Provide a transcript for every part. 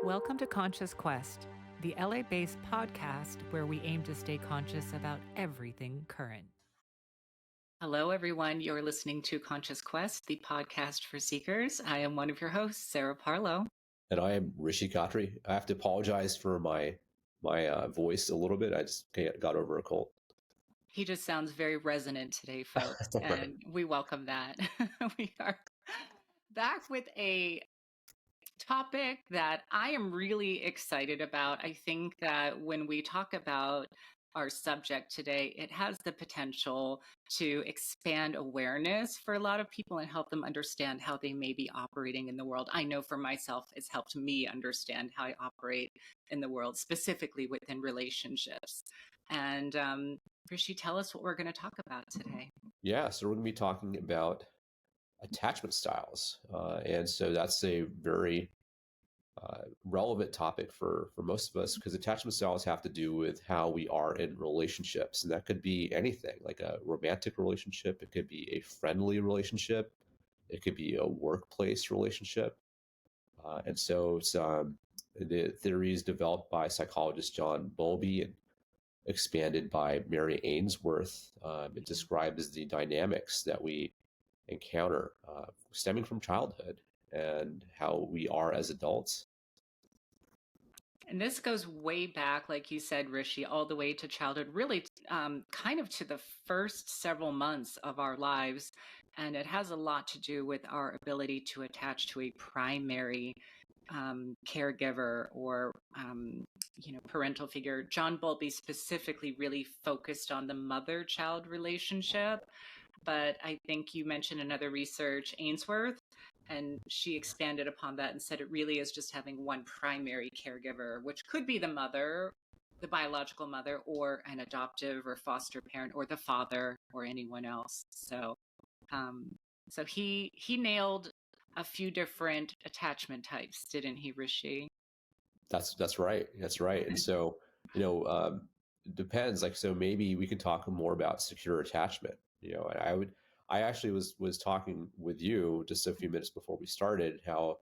Welcome to Conscious Quest, the LA-based podcast where we aim to stay conscious about everything current. Hello, everyone. You're listening to Conscious Quest, the podcast for seekers. I am one of your hosts, Sarah Parlow. And I am Rishi. I have to apologize for my voice a little bit. I just got over a cold. He just sounds very resonant today, folks, and we welcome that. We are back with a topic that I am really excited about. I think that when we talk about our subject today, it has the potential to expand awareness for a lot of people and help them understand how they may be operating in the world. I know for myself, it's helped me understand how I operate in the world, specifically within relationships. And Rishi, tell us what we're going to talk about today. Yeah, so we're going to be talking about attachment styles. And so that's a very relevant topic for most of us, because attachment styles have to do with how we are in relationships. And that could be anything, like a romantic relationship. It could be a friendly relationship. It could be a workplace relationship. And so it's, the theories developed by psychologist John Bowlby and expanded by Mary Ainsworth. It describes the dynamics that we encounter stemming from childhood and how we are as adults. And this goes way back, like you said, Rishi, all the way to childhood, really kind of to the first several months of our lives. And it has a lot to do with our ability to attach to a primary caregiver or, parental figure. John Bowlby specifically really focused on the mother-child relationship. But I think you mentioned another research, Ainsworth, and she expanded upon that and said it really is just having one primary caregiver, which could be the mother, the biological mother, or an adoptive or foster parent, or the father, or anyone else. So he nailed a few different attachment types, didn't he, Rishi? That's right. That's right. And so, it depends. Like, so maybe we can talk more about secure attachment. I actually was talking with you just a few minutes before we started, how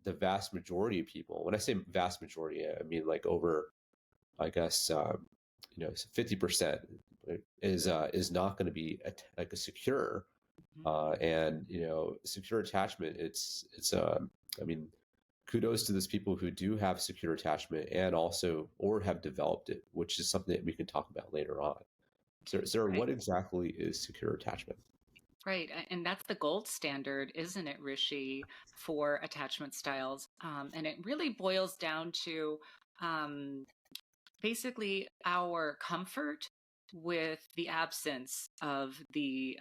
the vast majority of people, when I say vast majority, I mean like over, I guess, 50% is not going to be like a secure, and secure attachment. It's I mean, kudos to those people who do have secure attachment and also or have developed it, which is something that we can talk about later on. So, Sarah, Right. what exactly is secure attachment? Right. And that's the gold standard, isn't it, Rishi, for attachment styles? And it really boils down to basically our comfort with the absence of the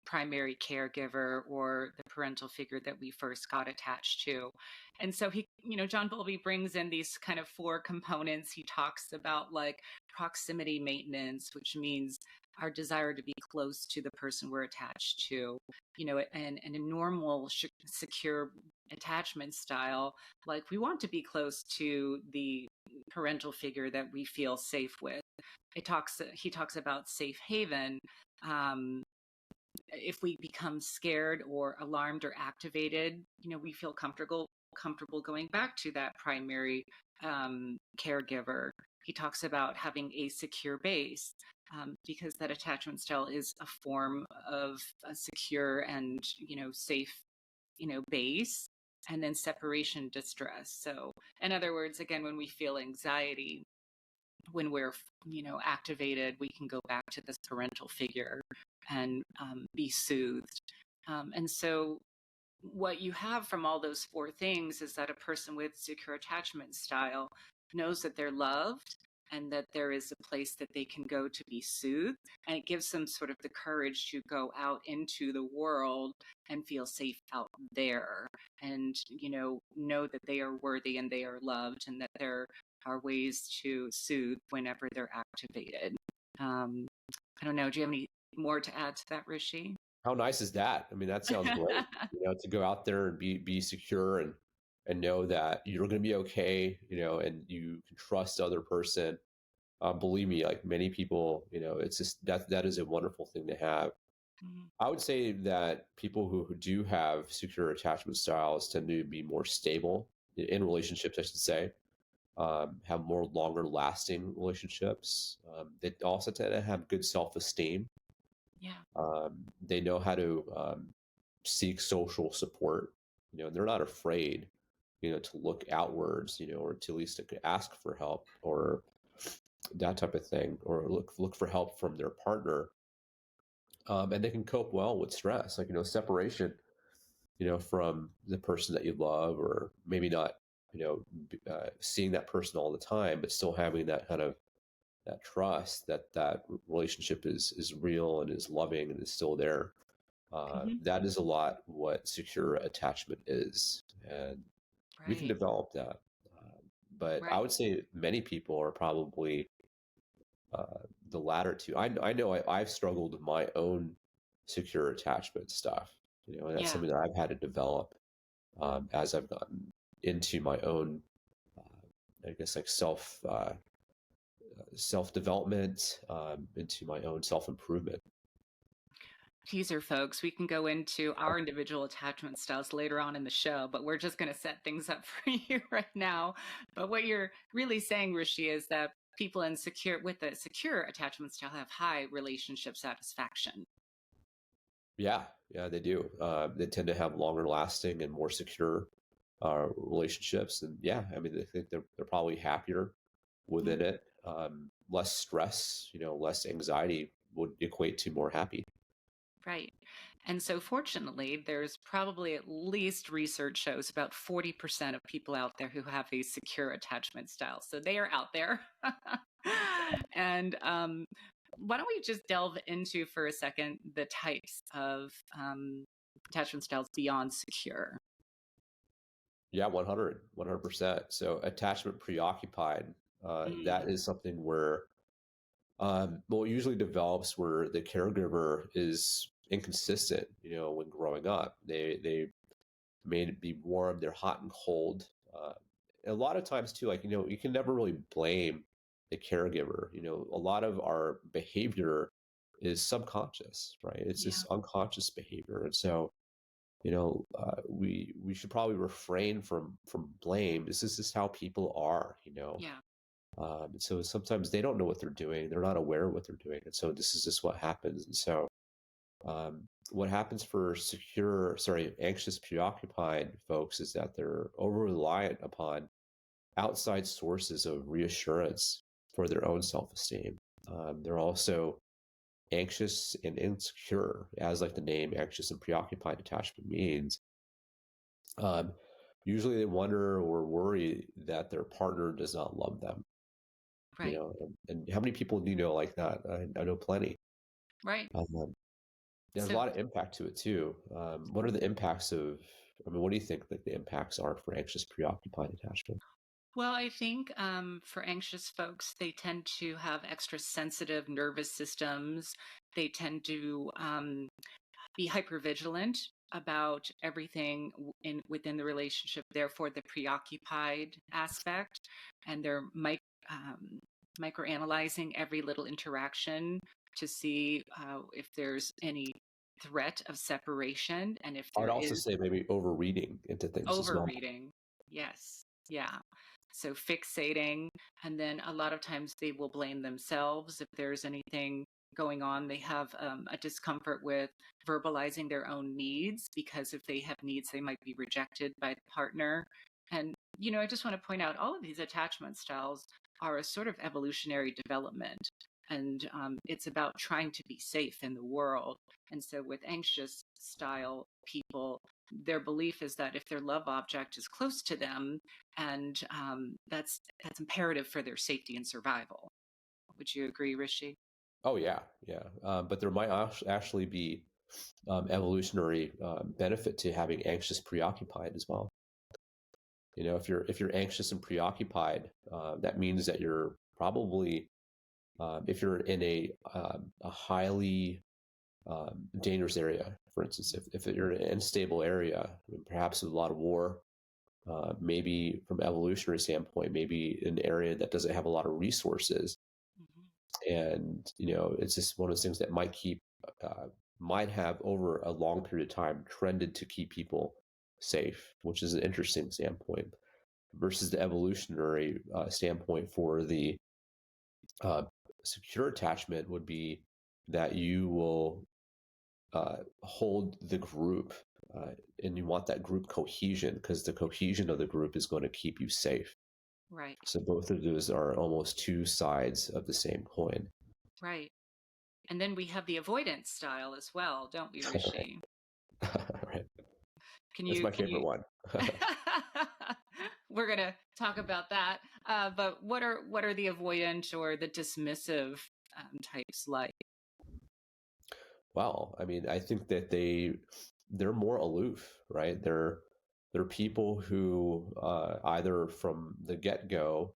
primary caregiver or the parental figure that we first got attached to. And so John Bowlby brings in these kind of four components. He talks about like proximity maintenance, which means our desire to be close to the person we're attached to, and a normal secure attachment style, like we want to be close to the parental figure that we feel safe with. He talks about safe haven. If we become scared or alarmed or activated, we feel comfortable going back to that primary caregiver. He talks about having a secure base, because that attachment style is a form of a secure and safe base. And then separation distress. So in other words, again, when we feel anxiety, when we're activated, we can go back to this parental figure and be soothed. And so what you have from all those four things is that a person with secure attachment style knows that they're loved and that there is a place that they can go to be soothed. And it gives them sort of the courage to go out into the world and feel safe out there and, know that they are worthy and they are loved and that there are ways to soothe whenever they're activated. I don't know. Do you have any more to add to that, Rishi? How nice is that? I mean, that sounds great. To go out there and be secure and know that you're going to be okay, and you can trust the other person. Believe me, like many people, it's just that is a wonderful thing to have. Mm-hmm. I would say that people who do have secure attachment styles tend to be more stable in relationships, I should say, have more longer lasting relationships. They also tend to have good self-esteem. Yeah. They know how to seek social support. They're not afraid, to look outwards, or to at least ask for help or that type of thing, or look for help from their partner. And they can cope well with stress, like separation, from the person that you love, or maybe not, seeing that person all the time, but still having that kind of that trust that that relationship is real and is loving and is still there. Hmm. That is a lot what secure attachment is, and we can Right. develop that. But I Right. would say many people are probably the latter two. I know I've struggled with my own secure attachment stuff, and that's Yeah. something that I've had to develop as I've gotten into my own, I guess, like self development, into my own self improvement. Teaser, folks. We can go into our individual attachment styles later on in the show, but we're just going to set things up for you right now. But what you're really saying, Rishi, is that people with a secure attachment style have high relationship satisfaction. Yeah, yeah, they do. They tend to have longer lasting and more secure relationships, and yeah, I mean, I think they're probably happier Mhm. within it. Less stress, less anxiety would equate to more happy. Right. And so, fortunately, there's probably at least research shows about 40% of people out there who have a secure attachment style. So they are out there. And why don't we just delve into for a second the types of attachment styles beyond secure? Yeah, 100%. So attachment preoccupied, that Mm, is something where, well, it usually develops where the caregiver is inconsistent, when growing up. They may be warm, they're hot and cold. A lot of times too, like, you can never really blame the caregiver. A lot of our behavior is subconscious, right? It's yeah, this unconscious behavior. And so, we should probably refrain from blame. This is just how people are, yeah, and so sometimes they don't know what they're doing. They're not aware of what they're doing. And so this is just what happens. And so, what happens for anxious, preoccupied folks is that they're over reliant upon outside sources of reassurance for their own self esteem. They're also anxious and insecure, as like the name anxious and preoccupied attachment means. Um, Usually they wonder or worry that their partner does not love them, right, and how many people do you know like that? I know plenty. right. Um, there's a So, lot of impact to it too. What are the impacts of, I mean, what do you think that the impacts are for anxious, preoccupied attachment? well, I think for anxious folks, they tend to have extra sensitive nervous systems. They tend to be hypervigilant about everything within the relationship. Therefore, the preoccupied aspect, and they're microanalyzing every little interaction to see if there's any threat of separation, and if I would there also is, say maybe overreading into things as well. overreading. Yes. Yeah. So fixating. And then a lot of times they will blame themselves if there's anything going on. They have a discomfort with verbalizing their own needs because if they have needs, they might be rejected by the partner. And, I just want to point out all of these attachment styles are a sort of evolutionary development. And it's about trying to be safe in the world. And so with anxious style people, their belief is that if their love object is close to them, and that's imperative for their safety and survival. Would you agree, Rishi? Oh yeah, yeah. But there might actually be evolutionary benefit to having anxious, preoccupied as well. If you're anxious and preoccupied, that means that you're probably, if you're in a highly dangerous area, for instance, if you're in an unstable area, perhaps with a lot of war, maybe from evolutionary standpoint, maybe an area that doesn't have a lot of resources, Mm-hmm. and it's just one of those things that uh, might have over a long period of time trended to keep people safe, which is an interesting standpoint. versus the evolutionary standpoint for the secure attachment would be that you will hold the group, and you want that group cohesion because the cohesion of the group is going to keep you safe. Right. So both of those are almost two sides of the same coin. Right. And then we have the avoidance style as well, don't we, Rishi? Right. Can That's you, my favorite one. We're going to talk about that. But what are the avoidant or the dismissive types like? Well, I mean, I think that they're more aloof, right? They're people who either from the get-go,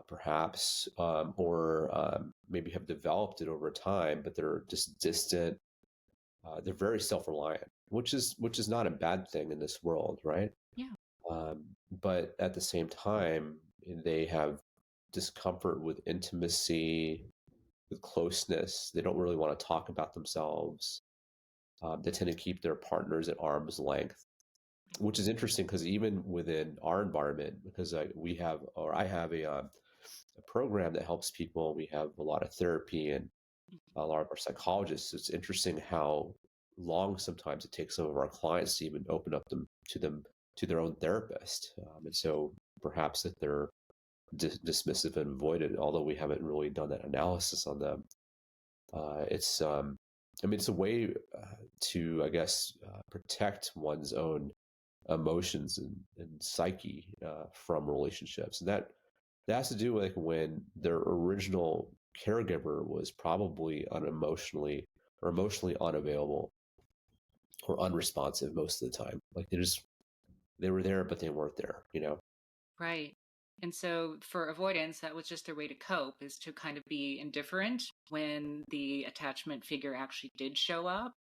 perhaps, or maybe have developed it over time, but they're just distant. They're very self-reliant, which is not a bad thing in this world, right? Yeah. But at the same time, they have discomfort with intimacy, with closeness. They don't really want to talk about themselves. They tend to keep their partners at arm's length, which is interesting because even within our environment, because I have a program that helps people. We have a lot of therapy and a lot of our psychologists. It's interesting how long sometimes it takes some of our clients to even open up them to their own therapist, and so perhaps that they're dismissive and avoided, although we haven't really done that analysis on them. It's I mean, it's a way to, I guess, protect one's own emotions and psyche from relationships, and that has to do with like when their original caregiver was probably unemotionally or emotionally unavailable or unresponsive most of the time. Like they were there, but they weren't there. You know. Right. And so for avoidance, that was just a way to cope, is to kind of be indifferent when the attachment figure actually did show up.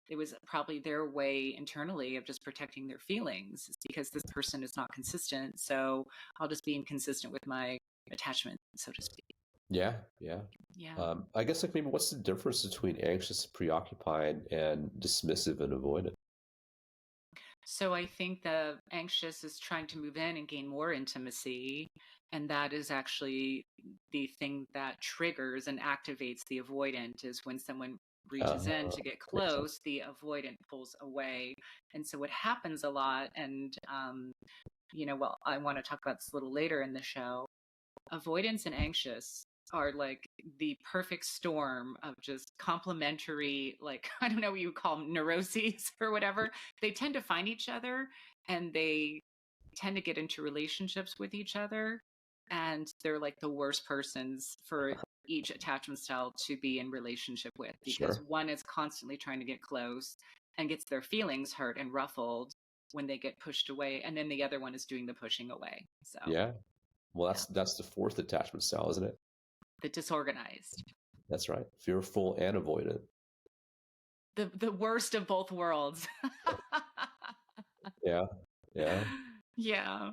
It was probably their way internally of just protecting their feelings. It's because this person is not consistent. So I'll just be inconsistent with my attachment, so to speak. Yeah, yeah. Yeah. I guess like maybe what's the difference between anxious, preoccupied, and dismissive and avoidant? So I think the anxious is trying to move in and gain more intimacy. And that is actually the thing that triggers and activates the avoidant, is when someone reaches in to get Makes sense. close, the avoidant pulls away. And so what happens a lot, and, well, I want to talk about this a little later in the show, avoidance and anxious are like the perfect storm of just complementary, like, I don't know what you would call them, neuroses or whatever. They tend to find each other, and they tend to get into relationships with each other, and they're like the worst persons for each attachment style to be in relationship with, because Sure. one is constantly trying to get close and gets their feelings hurt and ruffled when they get pushed away, and then the other one is doing the pushing away. So Yeah. Well, yeah, that's the fourth attachment style, isn't it? the disorganized. That's right. Fearful and avoidant. The worst of both worlds. Yeah. Yeah. Yeah.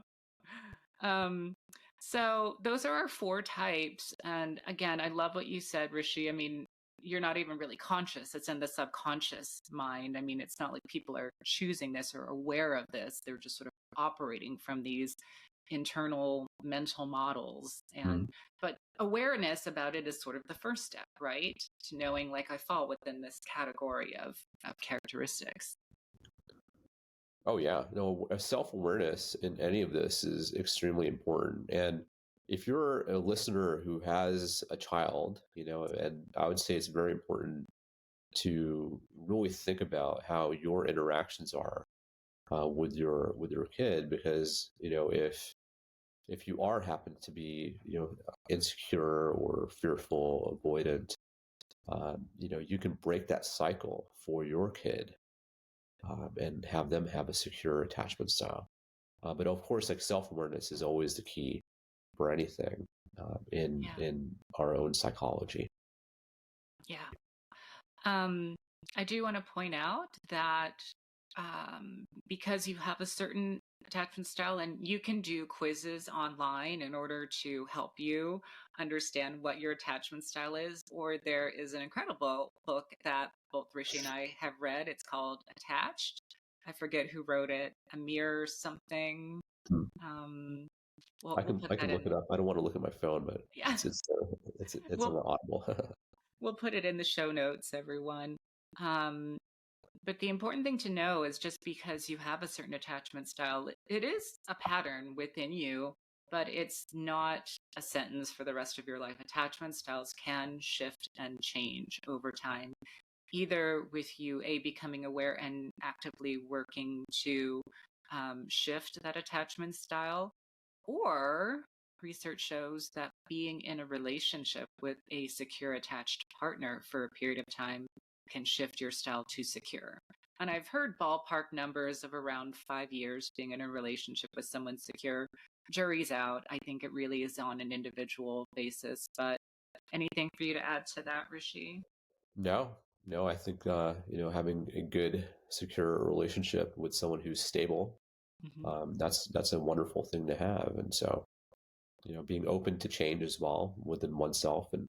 Um, so those are our four types. And again, I love what you said, Rishi. I mean, you're not even really conscious. It's in the subconscious mind. I mean, it's not like people are choosing this or aware of this. They're just sort of operating from these internal mental models. Mhm. But awareness about it is sort of the first step, right? To knowing, like, I fall within this category of characteristics. Oh yeah, no, self-awareness in any of this is extremely important. And if you're a listener who has a child, and I would say it's very important to really think about how your interactions are with your kid, because if you are happen to be insecure or fearful, avoidant, you can break that cycle for your kid, and have them have a secure attachment style. But of course, like self-awareness is always the key for anything in Yeah. in our own psychology. Yeah. I do want to point out that because you have a certain attachment style, and you can do quizzes online in order to help you understand what your attachment style is, or there is an incredible book that both Rishi and I have read. It's called Attached. I forget who wrote it, Amir something. Hmm. Um, I we'll can put I that can look in. it up. I don't want to look at my phone, but Yeah, it's we'll on Audible. we'll put it in the show notes, everyone. Um, but the important thing to know is just because you have a certain attachment style, it is a pattern within you, but it's not a sentence for the rest of your life. Attachment styles can shift and change over time, either with you becoming aware and actively working to shift that attachment style, or research shows that being in a relationship with a secure attached partner for a period of time can shift your style to secure. And I've heard ballpark numbers of around 5 years being in a relationship with someone secure. Jury's out. I think it really is on an individual basis. But anything for you to add to that, Rishi? No, no, I think having a good, secure relationship with someone who's stable, Mm-hmm. that's a wonderful thing to have. And so, being open to change as well within oneself. And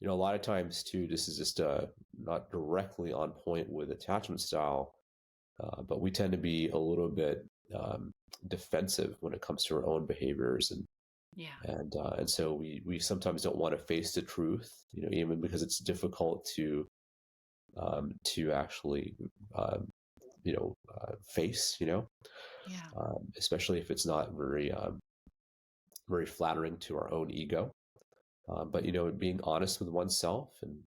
a lot of times too, this is just not directly on point with attachment style, but we tend to be a little bit defensive when it comes to our own behaviors, Yeah. and so we sometimes don't want to face the truth, even because it's difficult to actually face, Yeah. especially if it's not very flattering to our own ego. But being honest with oneself, and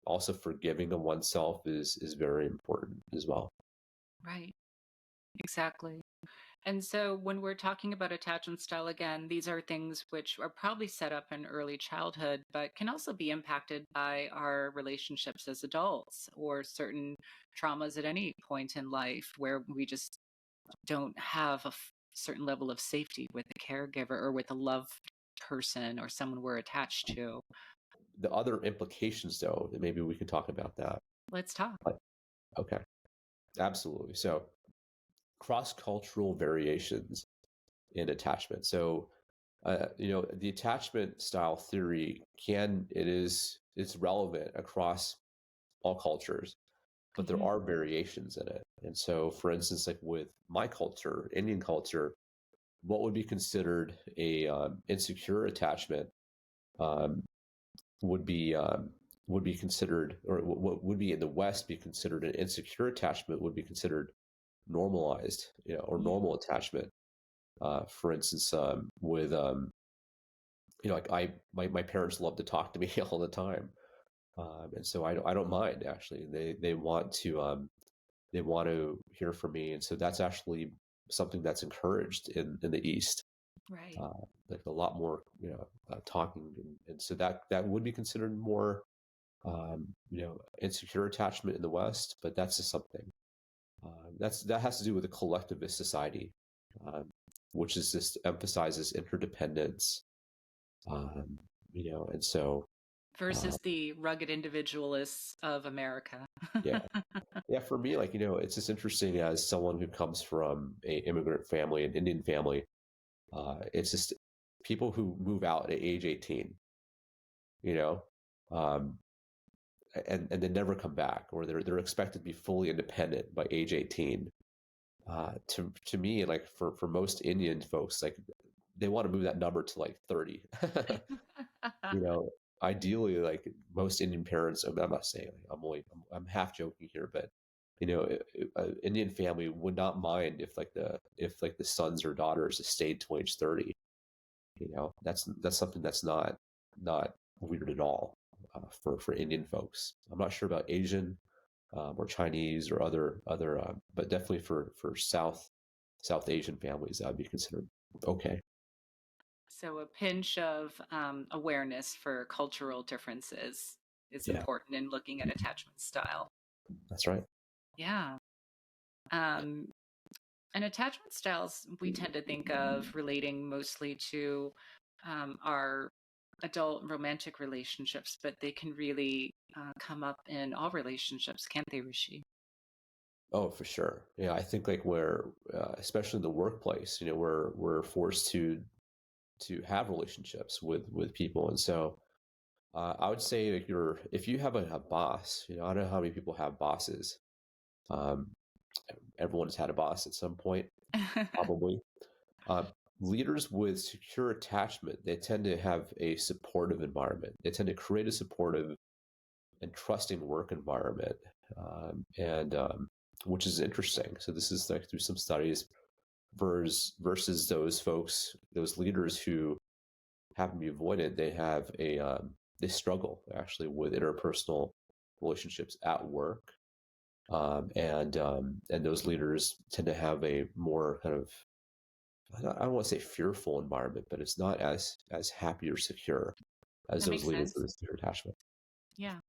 also forgiving of oneself is very important as well. Right. Exactly. And so when we're talking about attachment style, again, these are things which are probably set up in early childhood, but can also be impacted by our relationships as adults or certain traumas at any point in life where we just don't have a certain level of safety with a caregiver or with a loved person or someone we're attached to. The other implications, though, that maybe we can talk about that. Let's talk. Okay, absolutely. So cross-cultural variations in attachment. So the attachment style theory it's relevant across all cultures, but there Hmm. are variations in it. And so, for instance, like with my culture, Indian culture, what would be considered a insecure attachment um, would be considered, or what would be in the West be considered an insecure attachment would be considered normalized, or Yeah. normal attachment. For instance, with like my parents love to talk to me all the time, and so I don't mind actually. They want to hear from me, and so that's actually something that's encouraged in the East. Right. Like a lot more, talking, and so that would be considered more, insecure attachment in the West. But that's just something that has to do with a collectivist society, um, which is just emphasizes interdependence, um, and so uh, Versus the rugged individualists of America. yeah, yeah. For me, like it's just interesting as someone who comes from a immigrant family, an Indian family. It's just people who move out at age 18, you know, um, and then never come back, or they're expected to be fully independent by age 18. To me, like for most Indian folks, like they want to move that number to like 30. you know, Ideally, like most Indian parents, I'm not saying, like, I'm half joking here, but an Indian family would not mind if the sons or daughters stayed till age 30. That's something that's not weird at all, for Indian folks. I'm not sure about Asian, or Chinese or other, but definitely for South Asian families that would be considered okay. So a pinch of awareness for cultural differences is Yeah, important in looking at attachment style. that's right. Yeah. Um, and attachment styles we tend to think of relating mostly to our adult romantic relationships, but they can really come up in all relationships, can't they, Rishi? Oh, for sure. Yeah, I think like where, especially in the workplace, we're forced to have relationships with people, and so I would say like if you have a boss, I don't know how many people have bosses. Um, Everyone's had a boss at some point, probably. Uh, Leaders with secure attachment, they tend to have a supportive environment. They tend to create a supportive and trusting work environment, and which is interesting. So this is like through some studies versus those folks, those leaders who happen to be avoidant. They struggle actually with interpersonal relationships at work, and those leaders tend to have a more kind of, I don't want to say fearful environment, but it's not as happy or secure as That those makes leaders sense. with a secure attachment. Yeah,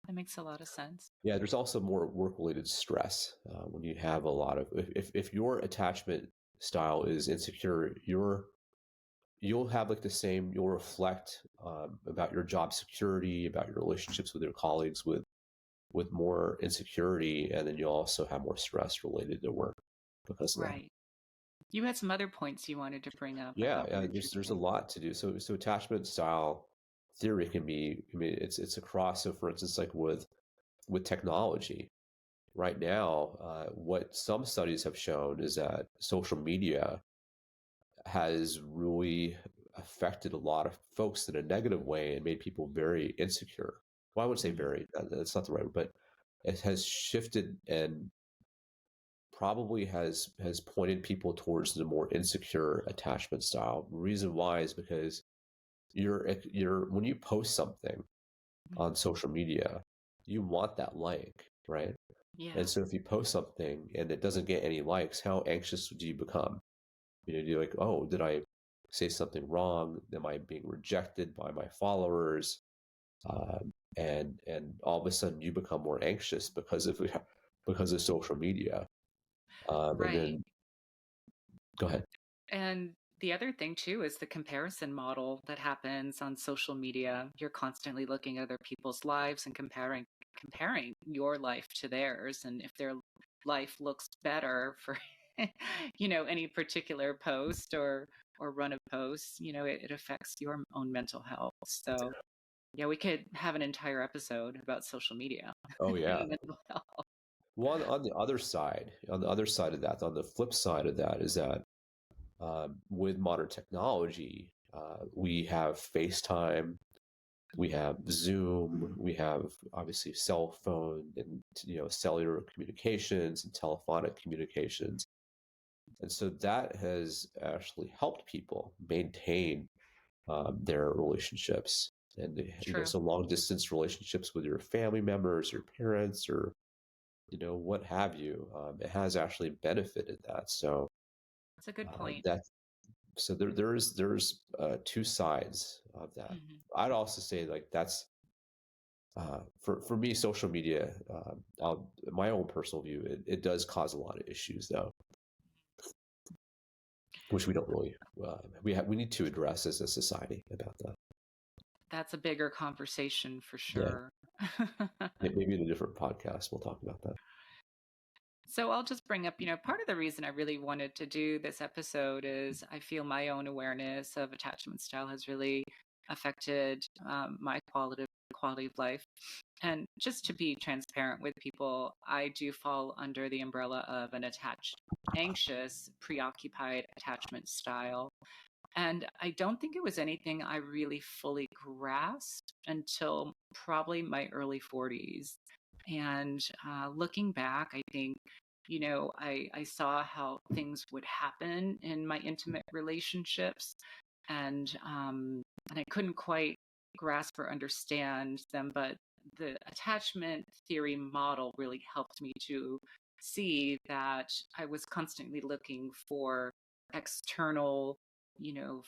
that makes a lot of sense. Yeah, there's also more work-related stress when you have a lot of, if your attachment style is insecure, you'll have like the same, you'll reflect about your job security, about your relationships with your colleagues with more insecurity, and then you'll also have more stress related to work because of that. Right. You had some other points you wanted to bring up. I Yeah, thought were yeah. There's a interesting. lot to do. So attachment style theory can be. I mean, it's across. So for instance, like with technology, right now, what some studies have shown is that social media has really affected a lot of folks in a negative way and made people very insecure. Well, I wouldn't say Mm, very. That's not the right word, but it has shifted and probably has pointed people towards the more insecure attachment style. The reason why is because you're when you post something mm. on social media, you want that like, right? Yeah, And so if you post something and it doesn't get any likes, how anxious do you become? You're like, oh, did I say something wrong? Am I being rejected by my followers? And all of a sudden you become more anxious because of social media. And right. then go ahead. And the other thing too is the comparison model that happens on social media. You're constantly looking at other people's lives and comparing your life to theirs. And if their life looks better for any particular post or run of posts, it affects your own mental health. So yeah, we could have an entire episode about social media Oh and yeah. mental health. Well, on the other side of that, on the flip side of that, is that with modern technology, we have FaceTime, we have Zoom, we have obviously cell phone and cellular communications and telephonic communications, and so that has actually helped people maintain their relationships, and True. so long distance relationships with your family members, your parents, or what have you. It has actually benefited that. So That's a good point. that so there's two sides of that. Mhm. I'd also say like that's for me, social media. My own personal view, it does cause a lot of issues though, which we don't really we need to address as a society about that. That's a bigger conversation for Yeah, sure. maybe in a different podcast we'll talk about that. So I'll just bring up, part of the reason I really wanted to do this episode is I feel my own awareness of attachment style has really affected my quality of life. And just to be transparent with people, I do fall under the umbrella of an attached, anxious, preoccupied attachment style. And I don't think it was anything I really fully grasped until probably my early 40s. And looking back, I think, I saw how things would happen in my intimate relationships, and I couldn't quite grasp or understand them. But the attachment theory model really helped me to see that I was constantly looking for external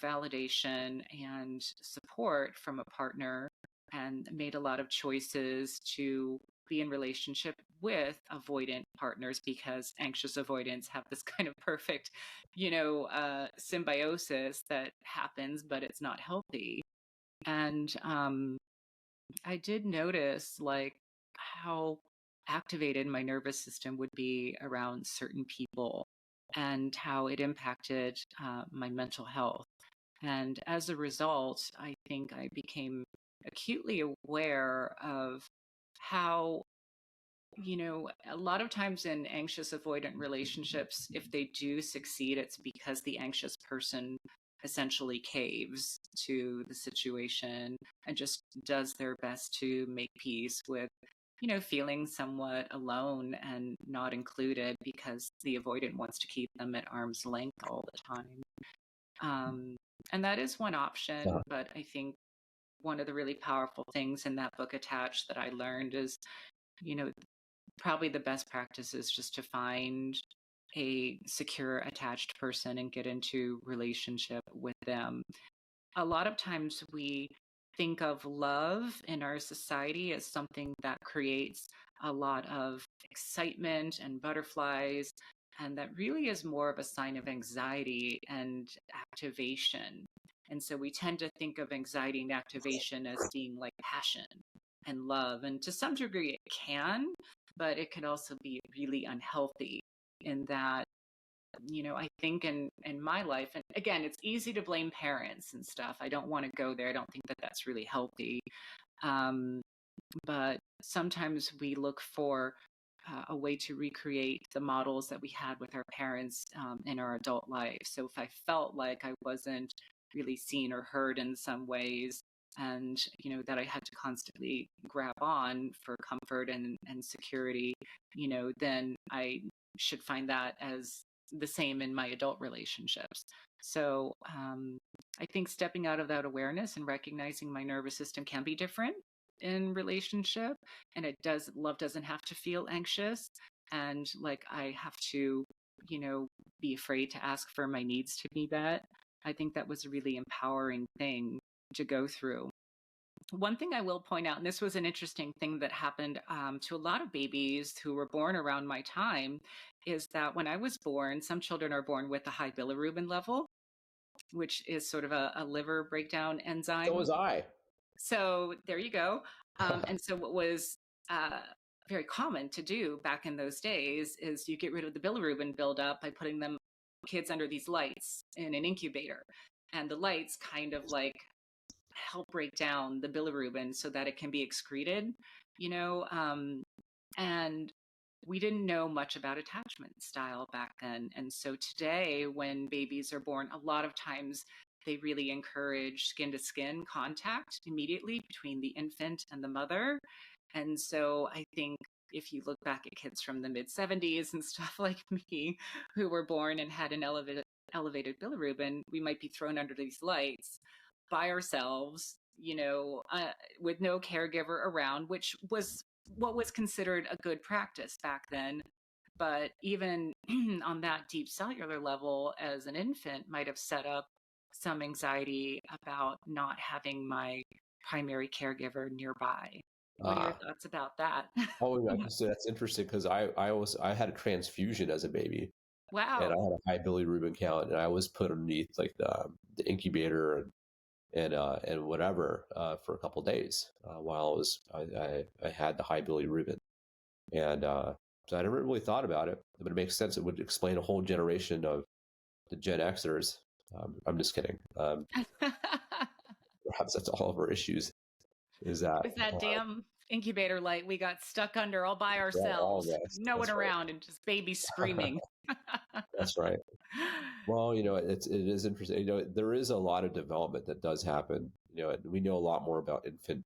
validation and support from a partner, and made a lot of choices to be in relationship with avoidant partners because anxious avoidants have this kind of perfect, symbiosis that happens, but it's not healthy. And I did notice like how activated my nervous system would be around certain people and how it impacted my mental health. And as a result, I think I became acutely aware of how a lot of times in anxious avoidant relationships, if they do succeed, it's because the anxious person essentially caves to the situation and just does their best to make peace with, feeling somewhat alone and not included because the avoidant wants to keep them at arm's length all the time. And that is one option, Uh, but I think one of the really powerful things in that book Attached that I learned is, you know, probably the best practice is just to find a secure attached person and get into relationship with them. A lot of times we think of love in our society as something that creates a lot of excitement and butterflies, and that really is more of a sign of anxiety and activation. And so we tend to think of anxiety and activation as being like passion and love. And to some degree, it can, but it can also be really unhealthy in that, I think in my life, and again, it's easy to blame parents and stuff. I don't want to go there. I don't think that that's really healthy. Um, but sometimes we look for a way to recreate the models that we had with our parents in our adult life. So if I felt like I wasn't really seen or heard in some ways, and that I had to constantly grab on for comfort and security, then I should find that as the same in my adult relationships. So I think stepping out of that awareness and recognizing my nervous system can be different in relationship, and love doesn't have to feel anxious, and like I have to be afraid to ask for my needs to be met. I think that was a really empowering thing to go through. One thing I will point out, and this was an interesting thing that happened to a lot of babies who were born around my time, is that when I was born, some children are born with a high bilirubin level, which is sort of a liver breakdown so enzyme. was I. So there you go. And so what was uh, very common to do back in those days is you get rid of the bilirubin buildup by putting kids under these lights in an incubator. And the lights kind of like help break down the bilirubin so that it can be excreted, you know. And we didn't know much about attachment style back then. And so today, when babies are born, a lot of times they really encourage skin to skin contact immediately between the infant and the mother. And so I think if you look back at kids from the mid 70s and stuff like me who were born and had an elevated bilirubin, we might be thrown under these lights by ourselves, with no caregiver around, which was what was considered a good practice back then. But even on that deep cellular level, as an infant, might have set up some anxiety about not having my primary caregiver nearby. What are your Ah, thoughts about that? oh, yeah, so that's interesting because I had a transfusion as a baby, and I Wow. had a high bilirubin count, and I was put underneath like the incubator and whatever for a couple of days while I had the high bilirubin, and so I never really thought about it, but it makes sense. It would explain a whole generation of the Gen Xers. I'm just kidding. Perhaps that's all of our issues. Is It that was that damn incubator light we got stuck under all by all of ourselves, us? no one That's right. around, and just babies screaming. That's right. Well, it is interesting. There is a lot of development that does happen. We know a lot more about infant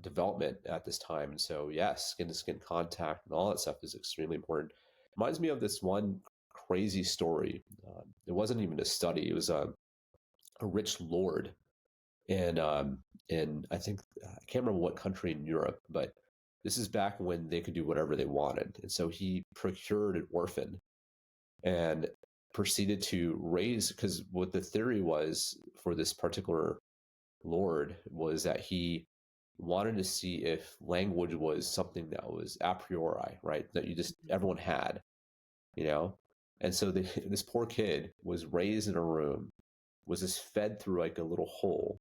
development at this time, and so yes, skin to skin contact and all that stuff is extremely important. Reminds me of this one crazy story. It wasn't even a study; it was a rich lord, and I think I can't remember what country in Europe, but this is back when they could do whatever they wanted, and so he procured an orphan and proceeded to raise, because what the theory was for this particular lord was that he wanted to see if language was something that was a priori, right, that you just everyone had, you know and so this poor kid was raised in a room, was just fed through like a little hole,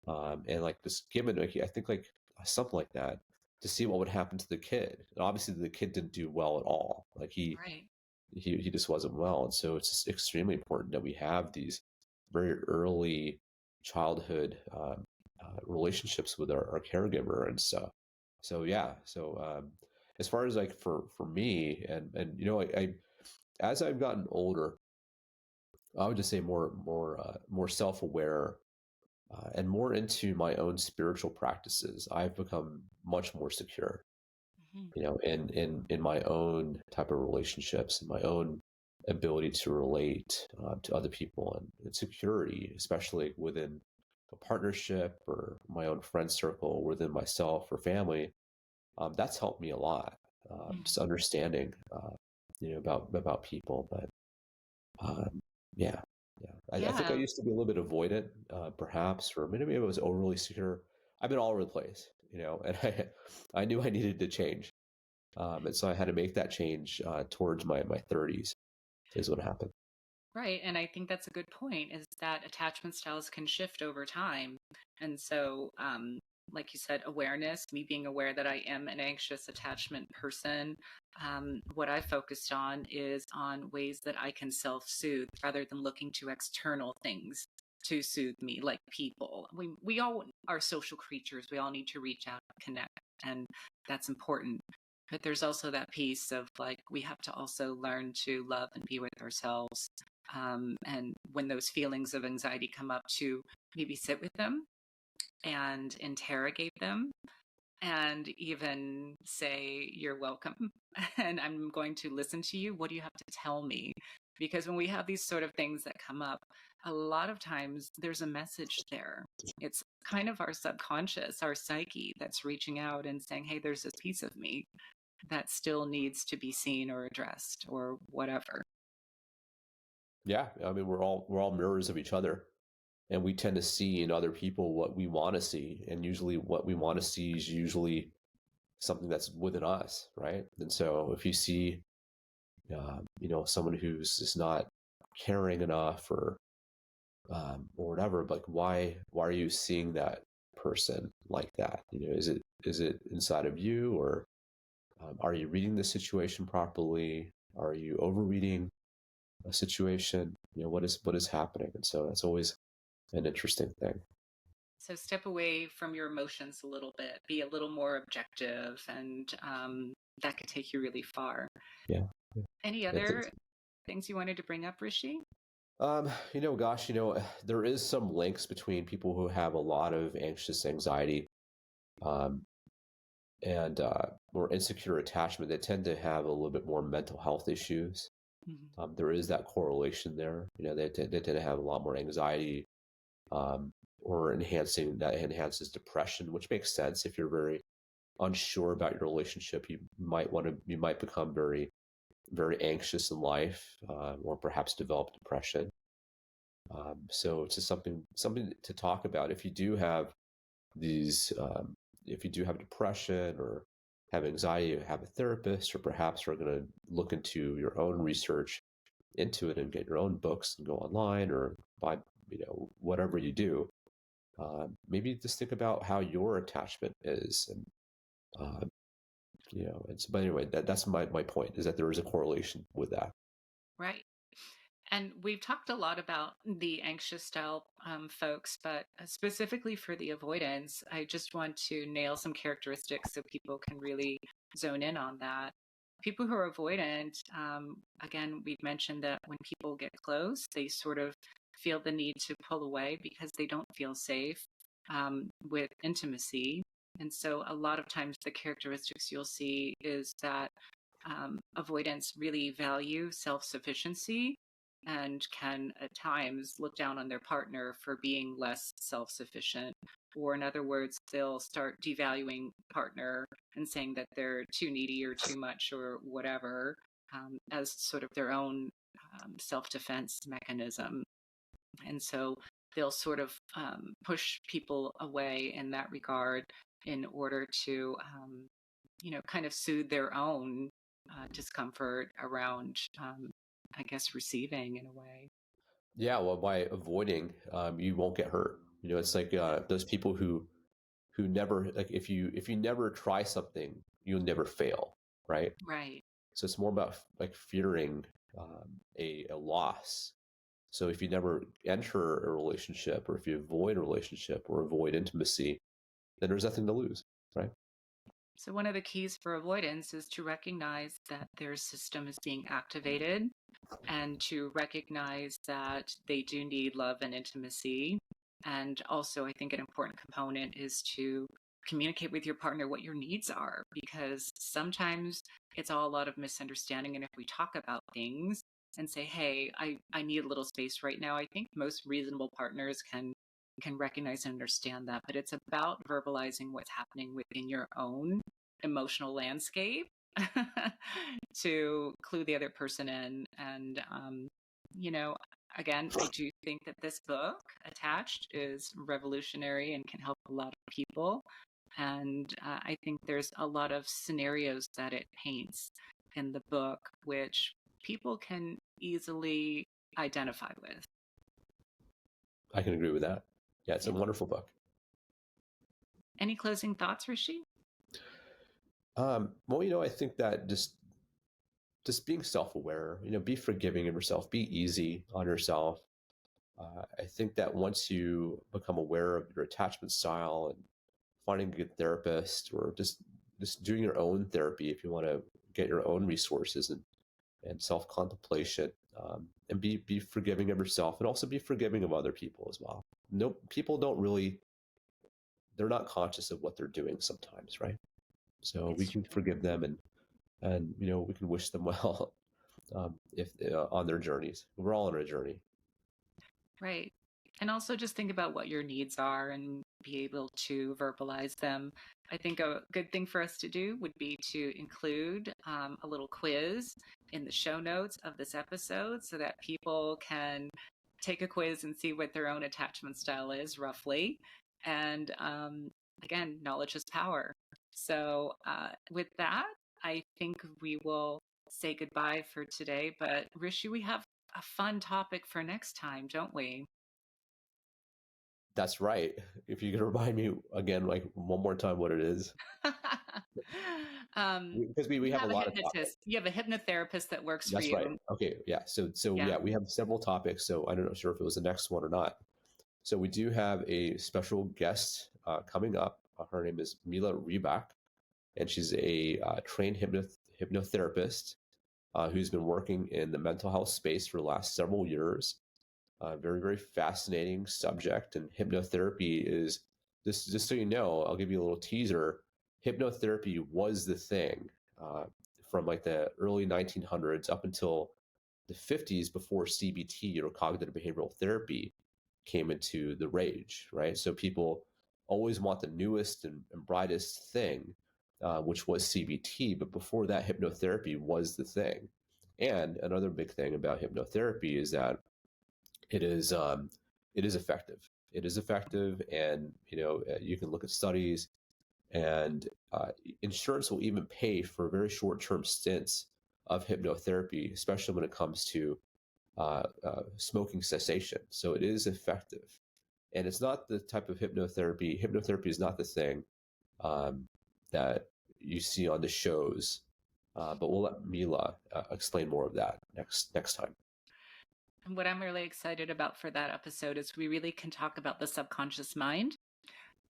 and like just given like I think like something like that to see what would happen to the kid. And obviously the kid didn't do well at all, like Right. he just wasn't well. And so it's just extremely important that we have these very early childhood relationships with our caregiver and stuff. So yeah, as far as like for me, and I as I've gotten older, I would just say more self aware and more into my own spiritual practices. I've become much more secure, Mhm. in my own type of relationships and my own ability to relate to other people and security, especially within a partnership or my own friend circle, within myself or family. That's helped me a lot. Just Mhm. understanding, about people. But um, yeah, yeah. I think I Yeah. used to be a little bit avoidant, perhaps, or maybe I was overly secure. I've been all over the place, and I knew I needed to change, and so I had to make that change towards my 30s. Is what happened. Right. And I think that's a good point is that attachment styles can shift over time. And so, like you said, awareness, me being aware that I am an anxious attachment person. What I focused on is on ways that I can self soothe rather than looking to external things to soothe me, like people. We all are social creatures. We all need to reach out and connect. And that's important. But there's also that piece of like, we have to also learn to love and be with ourselves, and when those feelings of anxiety come up, to maybe sit with them and interrogate them and even say, "You're welcome." And I'm going to listen to you. What do you have to tell me? Because when we have these sort of things that come up, a lot of times there's a message there. It's kind of our subconscious, our psyche that's reaching out and saying, "Hey, there's this piece of me that still needs to be seen or addressed or whatever." Yeah, I mean, we're all mirrors of each other, and we tend to see in other people what we want to see, and usually what we want to see is usually something that's within us, right? And so if you see, someone who's just not caring enough or whatever, like why are you seeing that person like that? Is it inside of you, or are you reading the situation properly? Are you overreading a situation? What is happening? And so that's always an interesting thing. So step away from your emotions a little bit, be a little more objective, and that could take you really far. Yeah. Any It's other things you wanted to bring up, Rishi? gosh, there is some links between people who have a lot of anxious anxiety, um, and more insecure attachment. They tend to have a little bit more mental health issues. Mhm. There is that correlation there. They tend to have a lot more anxiety, um, or enhancing that enhances depression, which makes sense if you're very unsure about your relationship. You might become very very anxious in life, or perhaps develop depression. So it's just something to talk about. If you do have these, if you do have depression or have anxiety, have a therapist, or perhaps are going to look into your own research into it and get your own books and go online or buy, whatever you do. Maybe just think about how your attachment is, and uh, but anyway, that's my point, is that there is a correlation with that. Right. And we've talked a lot about the anxious style folks, but specifically for the avoidance, I just want to nail some characteristics so people can really zone in on that. People who are avoidant, again, we've mentioned that when people get close, they sort of feel the need to pull away because they don't feel safe with intimacy. And so a lot of times the characteristics you'll see is that avoidants really value self sufficiency and can at times look down on their partner for being less self sufficient. Or, in other words, they'll start devaluing partner and saying that they're too needy or too much or whatever, as sort of their own self defense mechanism. And so they'll sort of push people away in that regard in order to, kind of soothe their own discomfort around, I guess, receiving in a way. Yeah, well, by avoiding, you won't get hurt. It's like those people who never, like, if you never try something, you'll never fail, right? Right. So it's more about like fearing a loss. So if you never enter a relationship, or if you avoid a relationship or avoid intimacy, then there's nothing to lose, right? So, one of the keys for avoidance is to recognize that their system is being activated and to recognize that they do need love and intimacy. And also, I think an important component is to communicate with your partner what your needs are, because sometimes it's all a lot of misunderstanding. And if we talk about things and say, hey, I need a little space right now, I think most reasonable partners can recognize and understand that. But it's about verbalizing what's happening within your own emotional landscape to clue the other person in. And, you know, again, I do think that this book, Attached, is revolutionary and can help a lot of people. And I think there's a lot of scenarios that it paints in the book, which people can easily identify with. I can agree with that. Yeah, it's a wonderful book. Any closing thoughts, Rishi? Well, I think that just being self-aware, be forgiving of yourself, be easy on yourself. I think that once you become aware of your attachment style and finding a good therapist, or just doing your own therapy if you want to get your own resources and self-contemplation, and be forgiving of yourself, and also be forgiving of other people as well. No, people they're not conscious of what they're doing sometimes, right? So we can forgive them, and we can wish them well, if on their journeys. We're all on a journey. Right. And also just think about what your needs are and be able to verbalize them. I think a good thing for us to do would be to include a little quiz in the show notes of this episode so that people can take a quiz and see what their own attachment style is roughly. And again, knowledge is power. So with that, I think we will say goodbye for today. But Rishi, we have a fun topic for next time, don't we? That's right. If you can remind me again, like one more time, what it is. Because we have a have a lot of topics. hypnotist. You have a hypnotherapist that works for That's you. right. Okay. Yeah. So yeah, we have several topics. So I don't know sure if it was the next one or not. So we do have a special guest coming up. Her name is Mila Reback, and she's a trained hypnotherapist who's been working in the mental health space for the last several years. Very, very fascinating subject. And hypnotherapy is, just so you know, I'll give you a little teaser. Hypnotherapy was the thing from like the early 1900s up until the 50s, before CBT, or cognitive behavioral therapy, came into the rage, right? So people always want the newest and brightest thing, which was CBT. But before that, hypnotherapy was the thing. And another big thing about hypnotherapy is that it is effective. It is effective, and you can look at studies, and insurance will even pay for very short-term stints of hypnotherapy, especially when it comes to smoking cessation. So it is effective, and it's not the type of hypnotherapy. Hypnotherapy is not the thing that you see on the shows, but we'll let Mila explain more of that next time. And what I'm really excited about for that episode is we really can talk about the subconscious mind,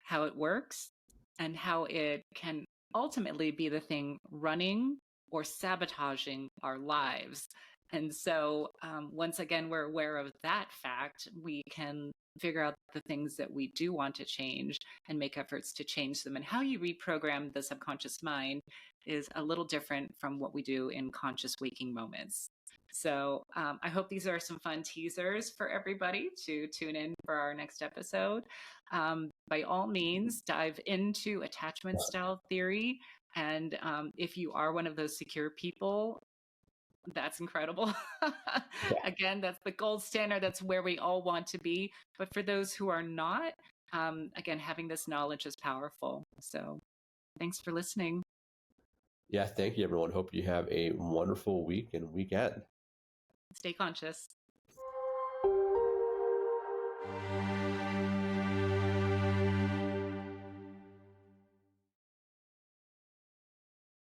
how it works, and how it can ultimately be the thing running or sabotaging our lives. And so, once again, we're aware of that fact, we can figure out the things that we do want to change and make efforts to change them. And how you reprogram the subconscious mind is a little different from what we do in conscious waking moments. So I hope these are some fun teasers for everybody to tune in for our next episode. By all means, dive into attachment style theory. And if you are one of those secure people, that's incredible. Again, that's the gold standard. That's where we all want to be. But for those who are not, again, having this knowledge is powerful. So thanks for listening. Yeah, thank you, everyone. Hope you have a wonderful week and weekend. Stay conscious.